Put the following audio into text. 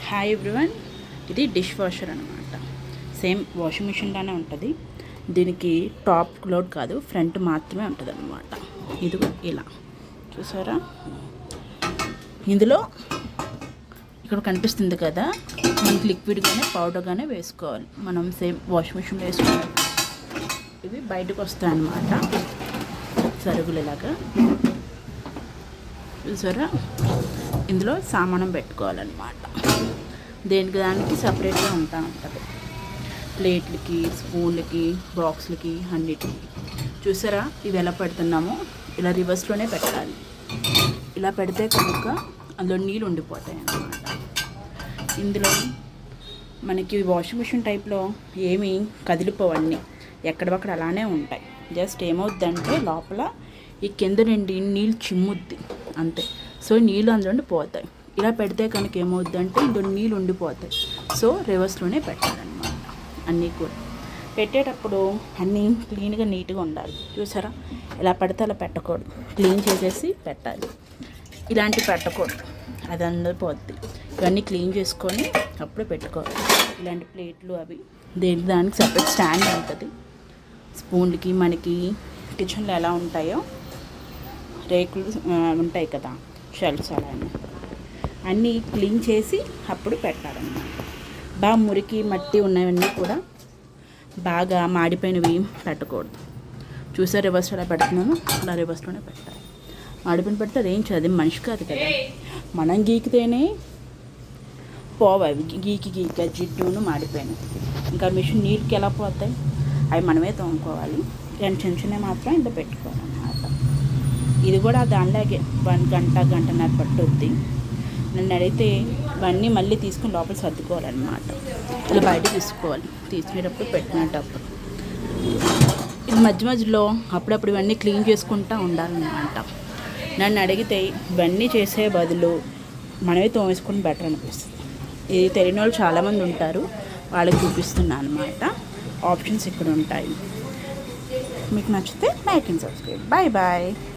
Hi everyone, ఇది dish washer అనమాట. Same washing machine లానే ఉంటుంది. దీనికి టాప్ లోడ్ కాదు, ఫ్రంట్ మాత్రమే ఉంటుంది అనమాట. ఇది ఇలా చూసారా, ఇందులో ఇక్కడ కనిపిస్తుంది కదా, మనకి లిక్విడ్ కానీ పౌడర్ కానీ వేసుకోవాలి. మనం సేమ్ వాషింగ్ మిషన్లో వేసుకోవాలి. ఇవి బయటకు వస్తాయి అన్నమాట, సరుగులు ఇలాగా. చూసారా, ఇందులో సామానం పెట్టుకోవాలన్నమాట. దేనికి దానికి సపరేట్గా ఉంటుంది. ప్లేట్లకి, స్పూన్లకి, బాక్స్లకి, అన్నిటికి. చూసారా, ఇవి ఎలా పెడుతున్నామో ఇలా రివర్స్లోనే పెట్టాలి. ఇలా పెడితే కనుక అందులో నీళ్ళు ఉండిపోతాయి అన్నమాట. ఇందులో మనకి వాషింగ్ మిషన్ టైప్లో ఏమీ కదిలిపోవన్నీ ఎక్కడవక్కడ అలానే ఉంటాయి. జస్ట్ ఏమవుద్దంటే లోపల ఈ కింద నుండి నీళ్ళు చిమ్ముద్ది అంతే. సో నీళ్ళు అందులో పోతాయి. ఇలా పెడితే కనుక ఏమవుద్దంటే ఇందులో నీళ్ళు ఉండిపోతాయి. సో రివర్స్లోనే పెట్టాలన్నమాట. అన్నీ కూడా పెట్టేటప్పుడు అన్నీ క్లీన్గా నీట్గా ఉండాలి. చూసారా, ఇలా పడితే అలా పెట్టకూడదు. క్లీన్ చేసేసి పెట్టాలి. ఇలాంటివి పెట్టకూడదు, అది అందరూ పోద్ది. ఇవన్నీ క్లీన్ చేసుకొని అప్పుడు పెట్టుకోవాలి. ఇలాంటి ప్లేట్లు అవి దానికి సపరేట్ స్టాండ్ ఉంటుంది. స్పూన్లకి మనకి కిచెన్లో ఎలా ఉంటాయో రేకులు ఉంటాయి కదా, షెల్ఫ్స్ అలా అన్నీ క్లీన్ చేసి అప్పుడు పెట్టాలన్నమాట. బాగా మురికి మట్టి ఉన్నవన్నీ కూడా బాగా మాడిపోయినవి పెట్టకూడదు. చూసా రివర్స్ ఎలా పెడుతున్నామో అలా రివర్స్లోనే పెట్టాలి. మాడిపోయిన పెడితే అదేం చదివి మనిషి కాదు కదా, మనం గీకితేనే పోవాలి. గీకి జిడ్డును మాడిపోయినాయి. ఇంకా మిషన్ నీటికి ఎలా పోతాయి, అవి మనమే తోముకోవాలి. చిన్న చిన్న మాత్రం ఇంత పెట్టుకోవాలన్నమాట. ఇది కూడా దానిలాగే 1 గంట గంటన్నర పట్టుద్ది. నన్ను అడిగితే ఇవన్నీ మళ్ళీ తీసుకుని లోపల సర్దుకోవాలన్నమాట. ఇలా బయట తీసుకోవాలి, తీసుకునేటప్పుడు పెట్టినప్పుడు. ఇది మధ్య మధ్యలో అప్పుడప్పుడు ఇవన్నీ క్లీన్ చేసుకుంటూ ఉండాలన్నమాట. నన్ను అడిగితే ఇవన్నీ చేసే బదులు మనమే తోమేసుకుని బెటర్ అనిపిస్తుంది. ఇది తెలియని వాళ్ళు చాలామంది ఉంటారు, వాళ్ళకి చూపిస్తున్నాను అనమాట. ఆప్షన్స్ ఇక్కడ ఉంటాయి. మీకు నచ్చితే like and subscribe. Bye bye.